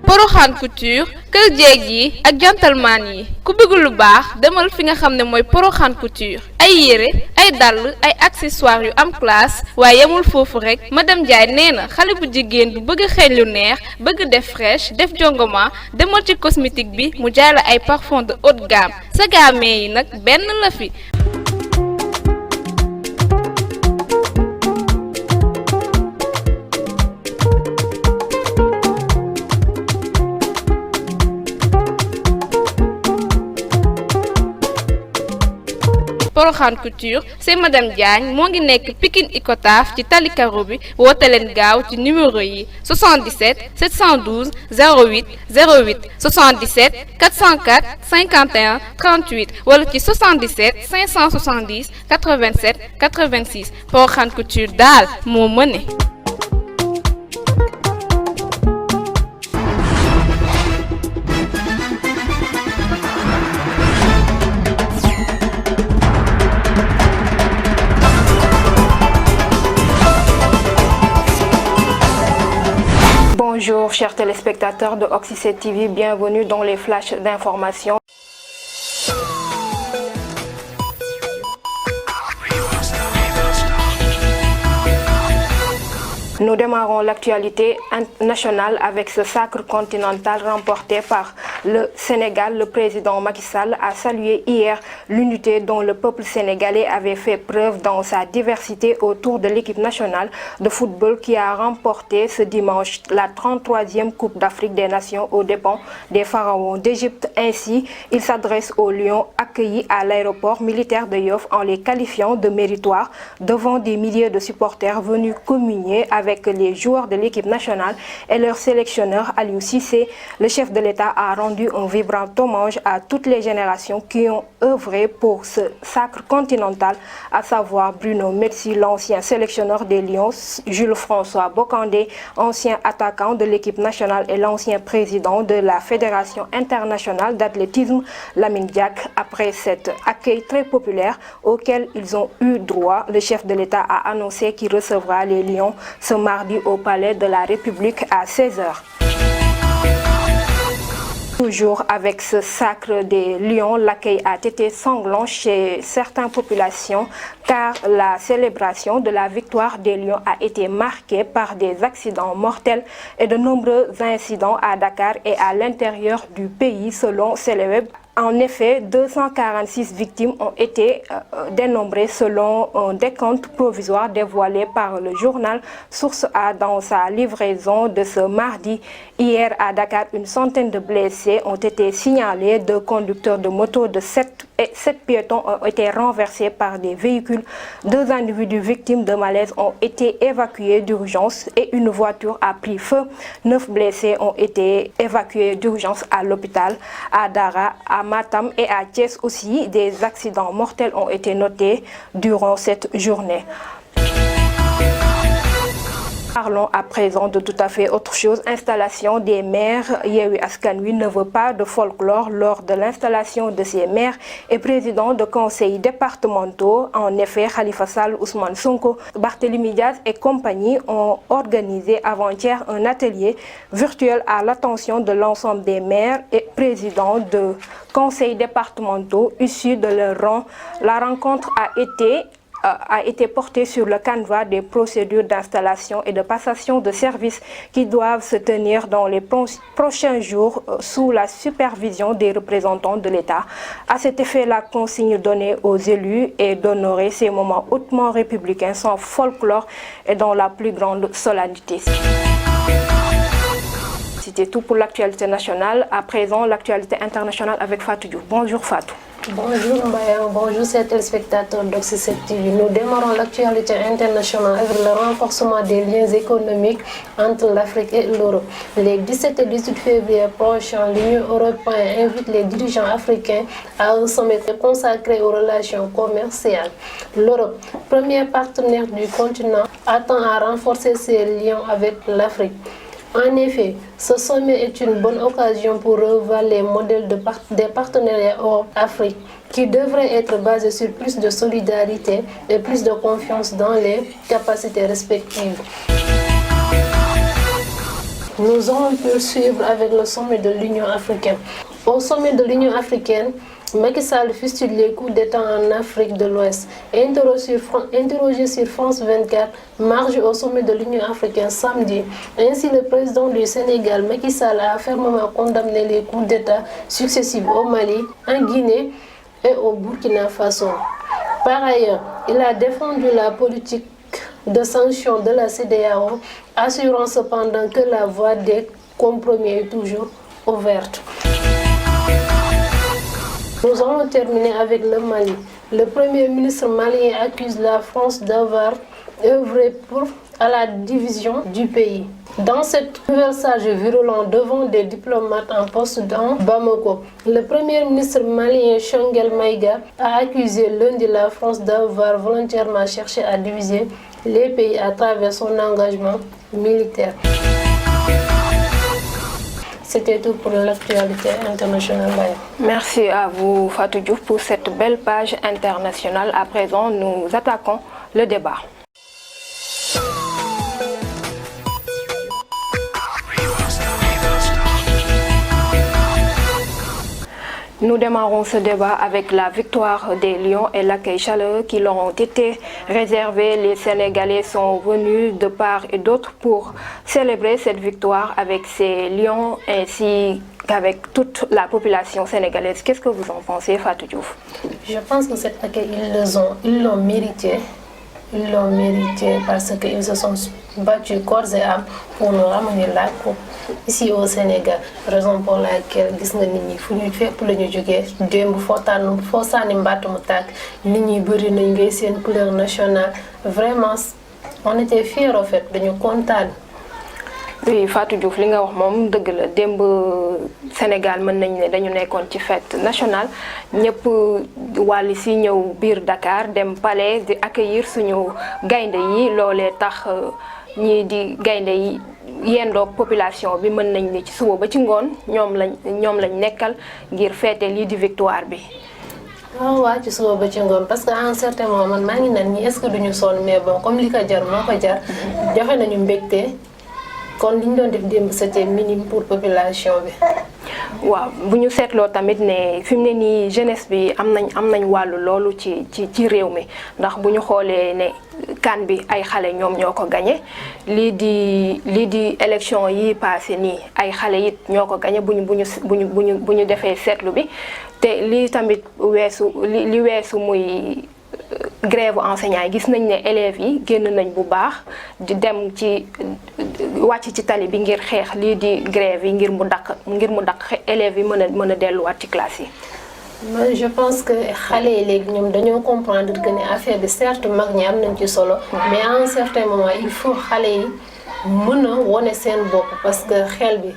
Porokhane Couture kër jeeg yi ak gentleman yi ku bëgg lu baax demal fi nga xam ne mooy Porokhane Couture ay yére ay dàll ay accessoires yu am classe waaye yemul foofu rek madame Ndiaye nee na xale bu jigéen bu bëgg xeeñ lu neex bëgg def fraîche def jongoma demal ci cosmétique bi mu jaay la ay parfum de haute gamme sa gamme yi nag benn la fi. Porokhane Couture c'est madame Diagne moo ngi nekk Pikine Icotaf ci tali karo bi woote leen gaaw ci numéro yi 77 712 08 08 77 404 51 38 wala ci 77 570 87 86 Porokhane Couture daal moo mëne. Bonjour chers téléspectateurs de Oxy7 TV, bienvenue dans les flashs d'information. Nous démarrons l'actualité nationale avec ce sacre continental remporté par le Sénégal. Le président Macky Sall a salué hier l'unité dont le peuple sénégalais avait fait preuve dans sa diversité autour de l'équipe nationale de football qui a remporté ce dimanche la 33e Coupe d'Afrique des Nations aux dépens des pharaons d'Égypte. Ainsi, il s'adresse aux Lions accueillis à l'aéroport militaire de Yoff en les qualifiant de méritoires devant des milliers de supporters venus communier avec les joueurs de l'équipe nationale et leur sélectionneur Aliou Cissé. Le chef de l'État a rendu un vibrant hommage à toutes les générations qui ont œuvré pour ce sacre continental, à savoir Bruno Metsu, l'ancien sélectionneur des Lions, Jules-François Bocandé, ancien attaquant de l'équipe nationale et l'ancien président de la Fédération internationale d'athlétisme, Lamine Diack. Après cet accueil très populaire auquel ils ont eu droit, le chef de l'État a annoncé qu'il recevra les Lions ce mardi au Palais de la République à 16h. Toujours avec ce sacre des Lions, l'accueil a été sanglant chez certaines populations car la célébration de la victoire des Lions a été marquée par des accidents mortels et de nombreux incidents à Dakar et à l'intérieur du pays selon Célèbre. En effet, 246 victimes ont été dénombrées selon un décompte provisoire dévoilé par le journal Source A dans sa livraison de ce mardi. Hier à Dakar, une centaine de blessés ont été signalés. 2 conducteurs de moto de 7 piétons ont été renversés par des véhicules. 2 individus victimes de malaise ont été évacués d'urgence et une voiture a pris feu. 9 blessés ont été évacués d'urgence à l'hôpital à Dara, à Matam et à Thiès aussi. Des accidents mortels ont été notés durant cette journée. Parlons à présent de tout à fait autre chose. Installation des maires. Yewwi Askan Wi ne veut pas de folklore lors de l'installation de ces maires et présidents de conseils départementaux. En effet, Khalifa Sall, Ousmane Sonko, Barthélémy Diaz et compagnie ont organisé avant-hier un atelier virtuel à l'attention de l'ensemble des maires et présidents de conseils départementaux issus de leur rang. La rencontre a été portée sur le canevas des procédures d'installation et de passation de services qui doivent se tenir dans les prochains jours sous la supervision des représentants de l'État. À cet effet, la consigne donnée aux élus est d'honorer ces moments hautement républicains sans folklore et dans la plus grande solennité. C'était tout pour l'actualité nationale. À présent, l'actualité internationale avec Fatou Diouf. Bonjour Fatou. Bonjour Mbaye, bonjour chers téléspectateurs d'Oxy7 TV. Nous démarrons l'actualité internationale avec le renforcement des liens économiques entre l'Afrique et l'Europe. Les 17 et 18 février prochains, l'Union européenne invite les dirigeants africains à un sommet consacré aux relations commerciales. L'Europe, premier partenaire du continent, attend à renforcer ses liens avec l'Afrique. En effet, ce sommet est une bonne occasion pour revoir les modèles des partenariats Europe-Afrique qui devraient être basés sur plus de solidarité et plus de confiance dans les capacités respectives. Nous allons poursuivre avec le sommet de l'Union africaine. Au sommet de l'Union africaine, Macky Sall fustile les coups d'État en Afrique de l'Ouest. Interrogé sur France 24, marge au sommet de l'Union africaine samedi. Ainsi, le président du Sénégal, Macky Sall, a fermement condamné les coups d'État successifs au Mali, en Guinée et au Burkina Faso. Par ailleurs, il a défendu la politique de sanctions de la CEDEAO, assurant cependant que la voie des compromis est toujours ouverte. Nous allons terminer avec le Mali. Le Premier ministre malien accuse la France d'avoir œuvré à la division du pays. Dans cet conversage virulent devant des diplomates en poste dans Bamako, le Premier ministre malien Choguel Maïga a accusé lundi la France d'avoir volontairement cherché à diviser les pays à travers son engagement militaire. C'était tout pour l'actualité internationale. Merci à vous Fatou Diouf pour cette belle page internationale. À présent, nous attaquons le débat. Nous démarrons ce débat avec la victoire des Lions et l'accueil chaleureux qui leur ont été réservés. Les Sénégalais sont venus de part et d'autre pour célébrer cette victoire avec ces Lions ainsi qu'avec toute la population sénégalaise. Qu'est-ce que vous en pensez, Fatou Diouf? Je pense que cet accueil, ils l'ont mérité. Ils l'ont mérité parce qu'ils se sont battus corps et âme pour nous ramener la coupe ici au Sénégal. Raison pour laquelle gis nga nit ñi fu ñu fépp la ñu jógee démb foo sànni mbattu mu tàkk nit ñi bëri nañ ngay seen couleur nationale. Vraiment on était fiers en fait, dañu kontaan. Oui, Fatou Diouf li nga wax moom dëgg la démb Sénégal mën nañ ne dañu nekkoon ci fête nationale ñëpp wàlli si ñëw biir Dakar dem palais di accueillir suñu gaynde yi loolee tax ñii di gaynde yi yendoog population bi mën nañ ne ci suba ba ci ngoon ñoom lañ nekkal ngir fêter lii di victoire bi. waaw ci suba ba ci ngoon parce que à un certain moment man maa ngi naan ñi est-ce que duñu sonn mais bon comme li ko jar moo ko jar joxe nañu mbégte. kon li ñu doon def démb c'était minime pour population bi. waaw bu ñu seetloo tamit ne fi mu ne nii jeunesse bi am nañ wàllu loolu ci réew mi ndax bu ñu xoolee ne CAN bi ay xale ñoom ñoo ko gagné lii di élection yi passé nii ay xale it ñoo ko gagné bu ñu defee seetlu bi te lii tamit li weesu muy. Grève enseignants yi gis nañ ne élèves yi génn nañ bu baax di dem ci wàcc ci tali bi ngir xeex lii di grève yi ngir mu dakk élèves yi mën a delluwaat ci classe yi. mais je pense que xale yi léegi ñoom dañoo comprendre que ne affaire bi certes mag ñi am nañ ci solo mais à un certain moment il faut xale yi mën a wone seen bopp parce que xel bi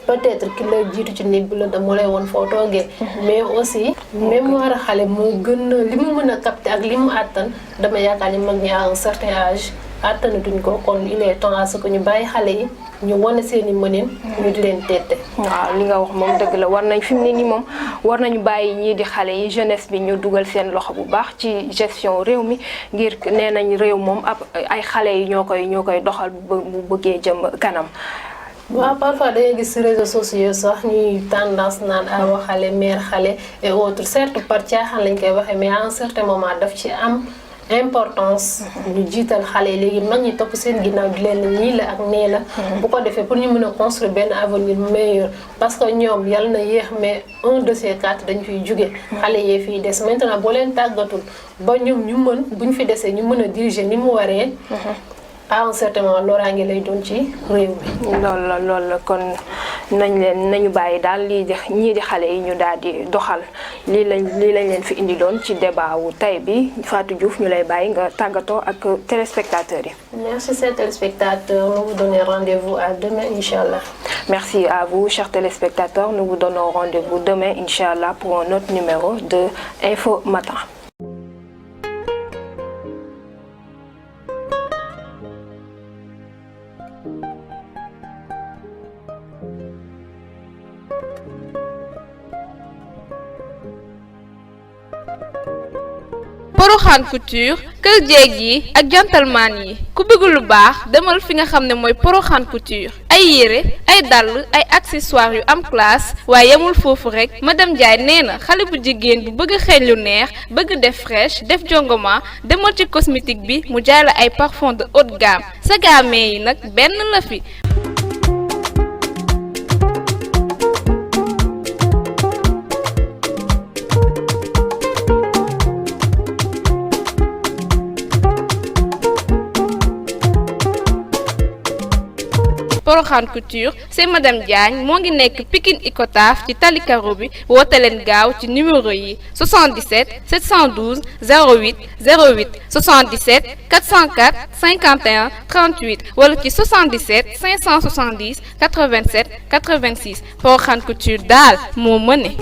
peut-être ki la jiitu ci néeg bi la moo lay woon foo toogee mais aussi mémoire xale moo gën a li mu mën a capter ak li mu àttan dama yaakaar ni mag ñi à un certain âge àttanatuñ ko kon il est temps à ce que ñu bàyyi xale yi ñu wane seen i mënin ñu di leen tette. waaw li nga wax moom dëgg la war nañ fi mu ne nii moom war nañu bàyyi ñii di xale yi jeunesse bi ñu dugal seen loxo bu baax ci gestion réew mi ngir nee nañ réew moom ab ay xale yi ñoo koy doxal bu bëggee jëm kanam. waaw parfois dangay gis ci réseaux sociaux sax ñuy tendance naan awa xale mère xale et autres certes par caaxaan lañ koy waxee mais à un certain moment daf ci am importance ñu jiital xale yi léegi mag ñi topp seen ginnaaw di leen nii la ak nee la bu ko defee pour ñu mën a construire benn avenir meilleur parce que ñoom yàlla na yéex mais un de ces quatre dañu fiy jóge xale yee fiy des maintenant boo leen tàggatul ba ñoom ñu mën bu ñu fi desee ñu mën a diriger ni mu waree à un certain moment loraange lay doon ci réew mi. loolu la kon nañu bàyyi daal ñii di xale yi ñu daal di doxal lii lañ leen fi indi doon ci débat wu tey bi Fatou Diouf ñu lay bàyyi nga tàggatoo ak téléspectateurs yi. Merci chers téléspectateurs, nous vous donnons rendez-vous à demain Inch'Allah. Merci à vous chers téléspectateurs, nous vous donnons rendez-vous demain Inch'Allah pour un autre numéro de Info Matin. Porokhane Couture kër jeeg yi ak gentleman yi ku bëgg lu baax demal fi nga xam ne mooy Porokhane Couture ay yére ay dàll ay accessoires yu am classe waaye yemul foofu rek madame Ndiaye nee na xale bu jigéen bu bëgg xeeñ lu neex bëgg def fraîche def jongoma demal ci cosmétique bi mu jaay la ay parfum de haute gamme sa gamme yi nag benn la fi. Porokhane Couture c'est madame Diagne moo ngi nekk Pikine Icotaf ci tali karo bi woote leen gaaw ci numéro yi 77 712 08 08 77 404 51 38 wala ci 77 570 87 86 Porokhane Couture daal moo mëne.